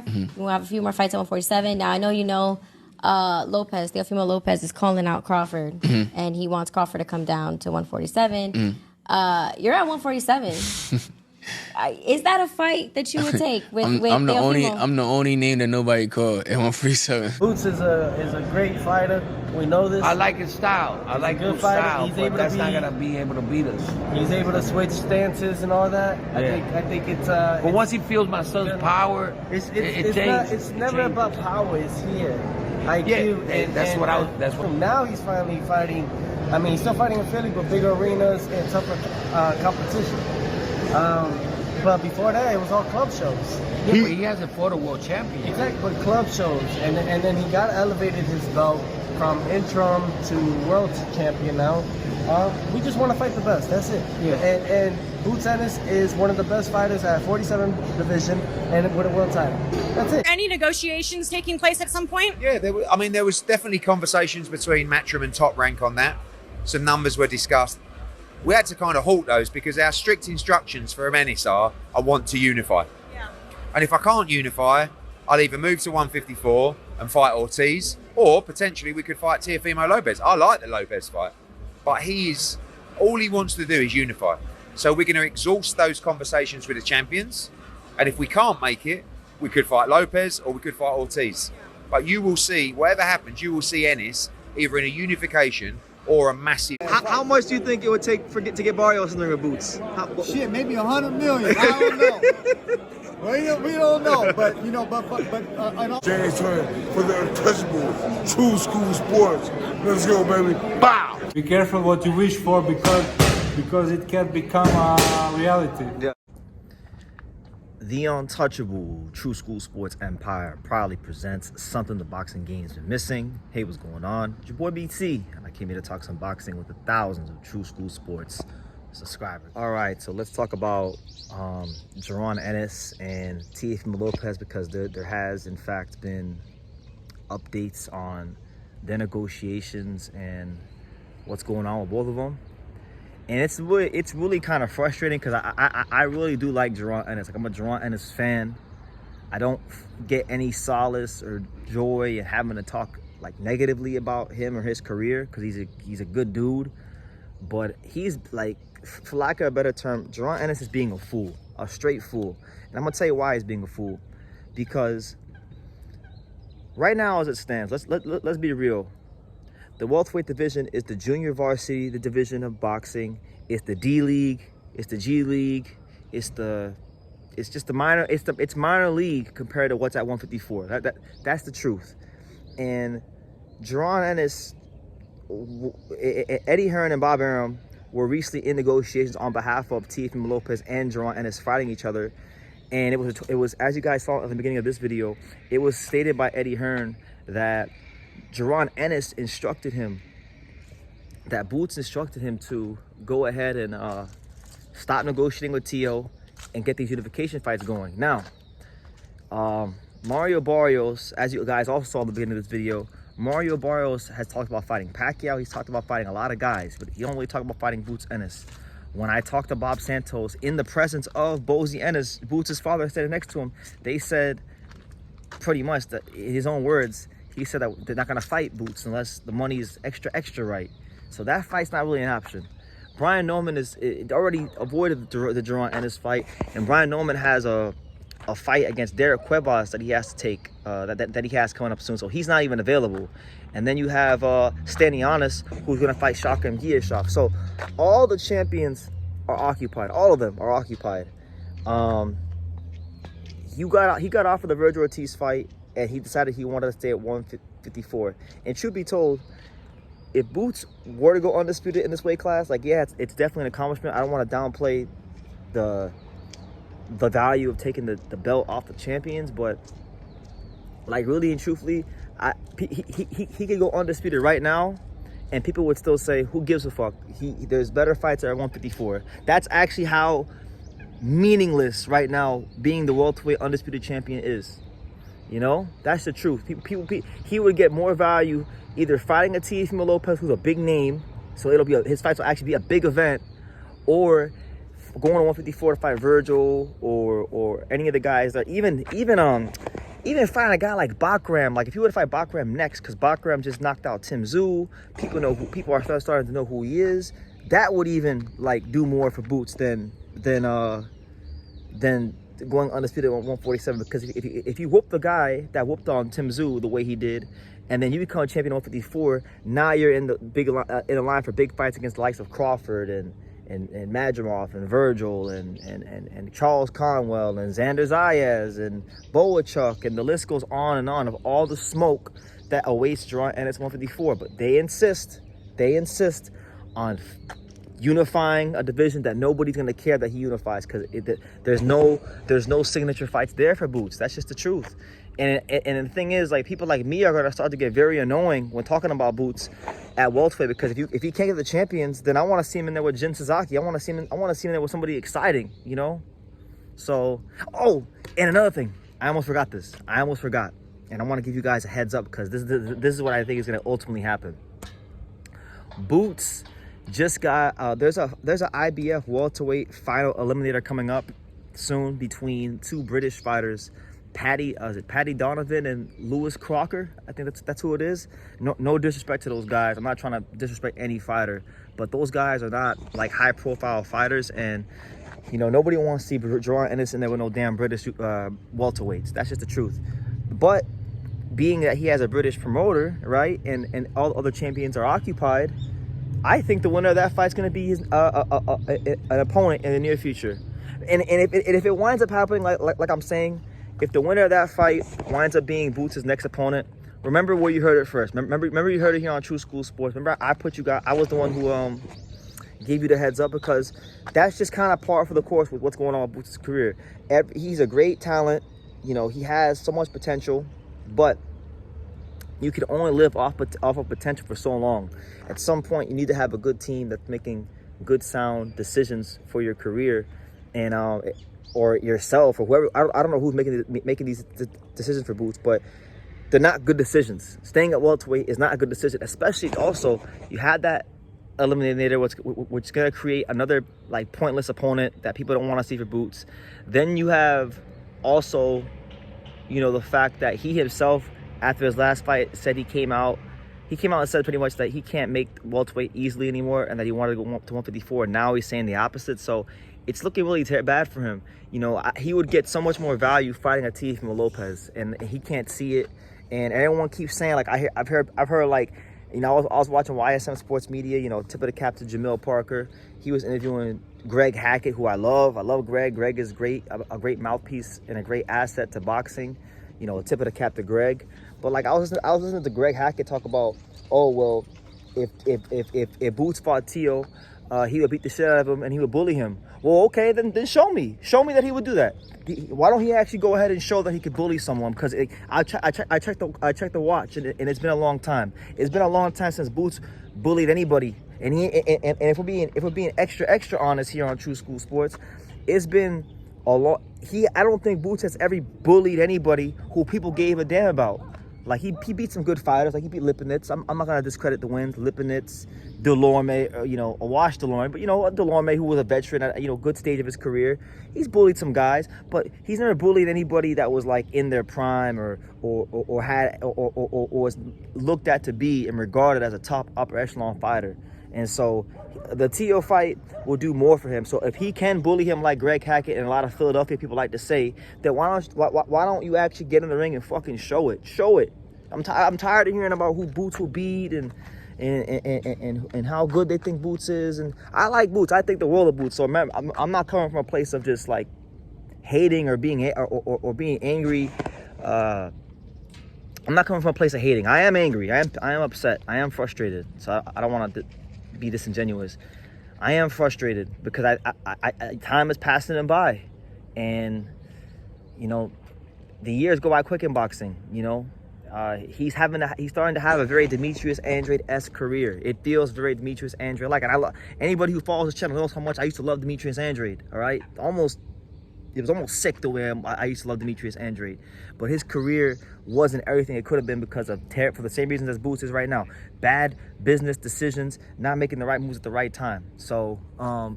144. We'll have a few more fights at 147. Now, I know Teofimo Lopez is calling out Crawford, and he wants Crawford to come down to 147. You're at 147. Is that a fight that you would take with I'm the Teofimo? only name that nobody called at 147. Boots is a great fighter. We know this. I like his style. I like good Boots' fighter. style, He's but able to that's not be- gonna be able to beat us. He's able to switch stances and all that. I think it's. But once he feels my son's power, it changes. It's never about power. It's here. IQ. Yeah, and that's what. Now he's finally fighting. I mean, he's still fighting in Philly, but bigger arenas and tougher competition. But before that, it was all club shows. Yeah, but he hasn't fought a world champion. Exactly, but club shows, and then he got elevated his belt from interim to world champion now. We just want to fight the best. That's it. Yeah. And Boots Ennis is one of the best fighters at 47 division and with a world title. That's it. Any negotiations taking place at some point? Yeah, there was definitely conversations between Matchroom and Top Rank on that. Some numbers were discussed. We had to kind of halt those because our strict instructions for Ennis are, I want to unify. Yeah. And if I can't unify, I'll either move to 154 and fight Ortiz, or potentially we could fight Teofimo Lopez. I like the Lopez fight, but all he wants to do is unify. So we're going to exhaust those conversations with the champions. And if we can't make it, we could fight Lopez or we could fight Ortiz. But you will see, whatever happens, you will see Ennis either in a unification or a massive. How much do you think it would take to get Barrios in the ring with Boots? Shit, maybe 100 million. I don't know. we don't know, but I know. James Hearn for the untouchable True School Sports. Let's go, baby. Bow. Be careful what you wish for because it can become a reality. Yeah. The untouchable True School Sports Empire proudly presents something the boxing game's been missing. Hey, what's going on? It's your boy BT, and I came here to talk some boxing with the thousands of True School Sports subscribers. All right, so let's talk about Jaron Ennis and Teofimo Lopez, because there has in fact been updates on their negotiations and what's going on with both of them. And it's really kind of frustrating because I really do like Jaron Ennis. Like, I'm a Jaron Ennis fan. I don't get any solace or joy in having to talk like negatively about him or his career, because he's a good dude. But he's, like, for lack of a better term, Jaron Ennis is being a fool, a straight fool. And I'm gonna tell you why he's being a fool. Because right now, as it stands, let's be real. The welterweight division is the junior varsity, the division of boxing. It's the D League, it's the G League, it's just the minor, it's minor league compared to what's at 154. That's the truth. And Jaron Ennis, Eddie Hearn and Bob Arum were recently in negotiations on behalf of Teofimo Lopez and Jaron Ennis fighting each other. And it was, as you guys saw in the beginning of this video, it was stated by Eddie Hearn that Jaron Ennis instructed him, that Boots instructed him to go ahead and stop negotiating with Teo and get these unification fights going. Now, Mario Barrios, as you guys also saw in the beginning of this video, Mario Barrios has talked about fighting Pacquiao. He's talked about fighting a lot of guys, but he only talked about fighting Boots Ennis. When I talked to Bob Santos in the presence of Bozy Ennis, Boots' father, standing next to him, they said pretty much that, in his own words, he said that they're not going to fight Boots unless the money is extra right. So that fight's not really an option. Brian Norman is already avoided the Jaron Ennis fight, and Brian Norman has a fight against Derek Cuevas that he has to take, that he has coming up soon. So he's not even available. And then you have Stanionis, who's going to fight Shaka and Giashov. So all the champions are occupied. All of them are occupied. He got offered the Virgil Ortiz fight, and he decided he wanted to stay at 154. And truth be told, if Boots were to go undisputed in this weight class, like, yeah, it's definitely an accomplishment. I don't want to downplay the value of taking the belt off the champions, but, like, really and truthfully, he could go undisputed right now, and people would still say, who gives a fuck? There's better fights at 154. That's actually how meaningless right now being the welterweight undisputed champion is. You know, that's the truth. He would get more value either fighting a Teofimo Lopez, who's a big name, so his fights will actually be a big event, or going to 154 to fight Virgil or any of the guys that even even find a guy like Bakram, like if he were to fight Bakram next, because Bakram just knocked out Tim Tszyu, people are starting to know who he is. That would even like do more for Boots than going undisputed on 147. Because if you whoop the guy that whooped on Tim Tszyu the way he did, and then you become champion 154, now you're in the line for big fights against the likes of Crawford and Madrimov and Virgil and Charles Conwell and Xander Zayas and Boachuk, and the list goes on of all the smoke that awaits Jaron Ennis 154. But they insist on unifying a division that nobody's gonna care that he unifies, because there's no signature fights there for Boots. That's just the truth. And the thing is, like, people like me are gonna start to get very annoying when talking about Boots at welterweight, because if he can't get the champions, then I want to see him in there with Jin Sasaki. I want to see him in there with somebody exciting, you know. So, and another thing, I almost forgot, and I want to give you guys a heads up, because this is what I think is gonna ultimately happen. Boots just got there's a IBF welterweight final eliminator coming up soon between two British fighters, Paddy Donovan and Lewis Crocker. I think that's who it is. No disrespect to those guys. I'm not trying to disrespect any fighter, but those guys are not like high profile fighters, and nobody wants to see Jaron Ennis in there with no damn British welterweights. That's just the truth. But being that he has a British promoter, right, and all other champions are occupied, I think the winner of that fight is going to be his an opponent in the near future. And if it winds up happening, like I'm saying, if the winner of that fight winds up being Boots' next opponent, remember where you heard it first. Remember you heard it here on True School Sports. Remember I was the one who gave you the heads up, because that's just kind of par for the course with what's going on with Boots' career. He's a great talent. He has so much potential, but you can only live off of potential for so long. At some point, you need to have a good team that's making good, sound decisions for your career, and or yourself, or whoever. I don't know who's making these decisions for Boots, but they're not good decisions. Staying at welterweight is not a good decision, especially also you had that eliminator, which is gonna create another like pointless opponent that people don't want to see for Boots. Then you have also, the fact that he himself, after his last fight, said he came out and said pretty much that he can't make welterweight easily anymore, and that he wanted to go up to 154. Now he's saying the opposite. So it's looking really bad for him. He would get so much more value fighting a Teofimo Lopez, and he can't see it. And everyone keeps saying, like, I've heard like, I was watching YSM Sports Media, tip of the cap to Jamil Parker. He was interviewing Greg Hackett, who I love. I love Greg. Greg is great, a great mouthpiece and a great asset to boxing. Tip of the cap to Greg. But like I was listening to Greg Hackett talk about, if Boots fought Teo, he would beat the shit out of him and he would bully him. Well, okay, then show me that he would do that. Why don't he actually go ahead and show that he could bully someone? Because I checked the watch, and it's been a long time. It's been a long time since Boots bullied anybody. And if we're being extra honest here on True School Sports, it's been a lot. I don't think Boots has ever bullied anybody who people gave a damn about. Like he beat some good fighters. Like he beat Lipinets. I'm not gonna discredit the wins. Lipinets, Delorme, Awash Delorme, but Delorme, who was a veteran at good stage of his career, he's bullied some guys, but he's never bullied anybody that was like in their prime or was looked at to be and regarded as a top upper echelon fighter. And so the Teo fight will do more for him. So if he can bully him like Greg Hackett and a lot of Philadelphia people like to say, then why don't you actually get in the ring and fucking show it? I'm tired of hearing about who Boots will beat and how good they think Boots is. And I like Boots. I think the world of Boots. So remember, I'm not coming from a place of just like hating or being angry. I'm not coming from a place of hating. I am angry. I am upset. I am frustrated. So I don't want to be disingenuous. I am frustrated because I time is passing him by, and the years go by quick in boxing. He's starting to have a very Demetrius Andrade-esque career. It feels very Demetrius Andrade-like, and anybody who follows his channel knows how much I used to love Demetrius Andrade. All right, it was almost sick the way I used to love Demetrius Andrade. But his career wasn't everything it could have been because of for the same reasons as Boots is right now. Bad business decisions, not making the right moves at the right time. So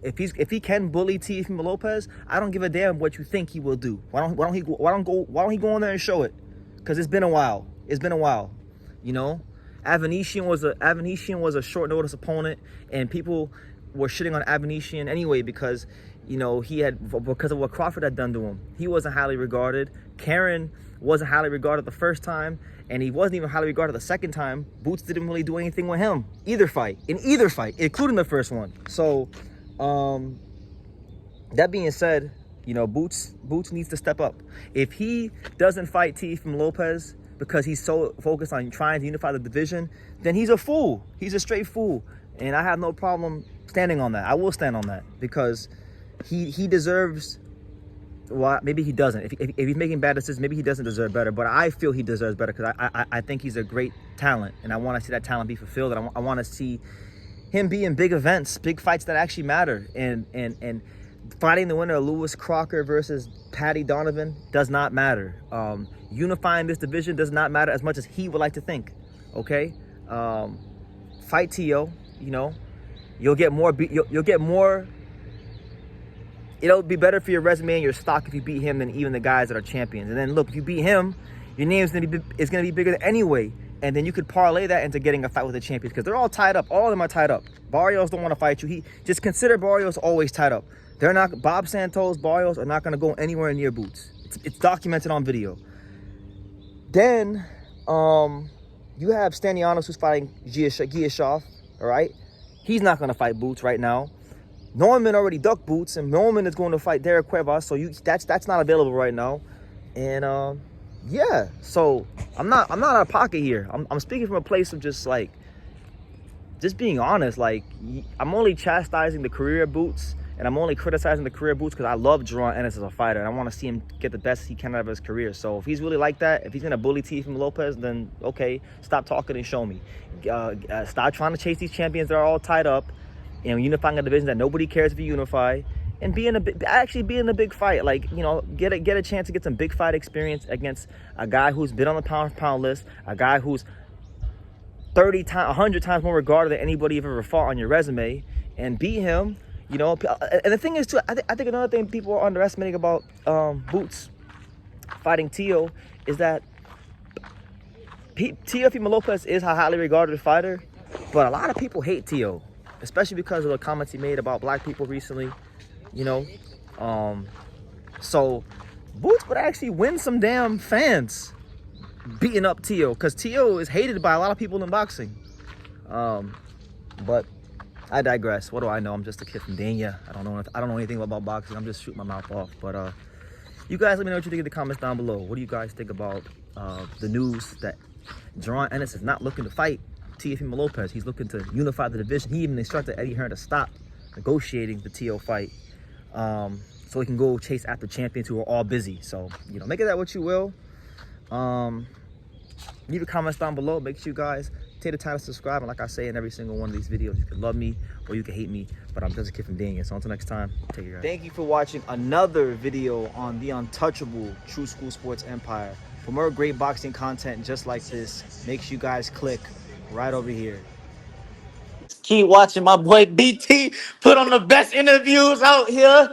if he can bully Teofimo Lopez, I don't give a damn what you think he will do. Why don't he go in there and show it? because it's been a while. It's been a while, you know. Avanesian was a short notice opponent, and people were shitting on Avanesian anyway because, you know, because of what Crawford had done to him. He wasn't highly regarded. Karen wasn't highly regarded the first time, and he wasn't even highly regarded the second time. Boots didn't really do anything with him in either fight, including the first one. So, that being said, you know, Boots needs to step up. If he doesn't fight Teofimo Lopez because he's so focused on trying to unify the division, then he's a fool. He's a straight fool. And I have no problem standing on that. I will stand on that because he deserves, well, maybe he doesn't. If he's making bad decisions, maybe he doesn't deserve better. But I feel he deserves better because I think he's a great talent. And I want to see that talent be fulfilled. And I want to see him be in big events, big fights that actually matter. And fighting the winner of Lewis Crocker versus Paddy Donovan does not matter. Unifying this division does not matter as much as he would like to think. Okay, fight Tio. You know, you'll get more. You'll get more. It'll be better for your resume and your stock if you beat him than even the guys that are champions. And then look, if you beat him, your name's gonna be bigger anyway. And then you could parlay that into getting a fight with the champions because they're all tied up. All of them are tied up. Barrios don't want to fight you. Just consider Barrios always tied up. They're not. Bob Santos, Barrios are not going to go anywhere near Boots. It's documented on video. Then you have Stanianos who's fighting Giashov. All right, he's not going to fight Boots right now. Norman already ducked Boots, and Norman is going to fight Derek Cuevas. So that's not available right now. And yeah, so I'm not out of pocket here. I'm speaking from a place of just being honest. Like, I'm only chastising the career of Boots. And I'm only criticizing the career Boots because I love Jaron Ennis as a fighter. And I want to see him get the best he can out of his career. So if he's really like that, if he's going to bully Teofimo Lopez, then okay, stop talking and show me. Stop trying to chase these champions that are all tied up. You know, unifying a division that nobody cares if you unify. And be in a big fight. Like, you know, get a chance to get some big fight experience against a guy who's been on the pound list. A guy who's 100 times more regarded than anybody you've ever fought on your resume. And beat him. You know, and the thing is, too, I think another thing people are underestimating about Boots fighting Tio is that Teofimo Lopez is a highly regarded fighter, but a lot of people hate Tio, especially because of the comments he made about black people recently, you know. So Boots would actually win some damn fans beating up Tio, because Tio is hated by a lot of people in boxing. But I digress. What do I know? I'm just a kid from Dania. I don't know anything about boxing. I'm just shooting my mouth off. But you guys let me know what you think in the comments down below. What do you guys think about the news that Jaron Ennis is not looking to fight Teofimo Lopez? He's looking to unify the division. He even instructed Eddie Hearn to stop negotiating the Tio fight so he can go chase after champions who are all busy. So, you know, make of that what you will. Leave your comments down below. Make sure you guys take the time to subscribe. And like I say in every single one of these videos, you can love me or you can hate me, but I'm just a kid from Dania. So until next time, take care, guys. Thank you for watching another video on the untouchable True School Sports Empire. For more great boxing content just like this, make sure you guys click right over here. Keep watching my boy BT put on the best interviews out here.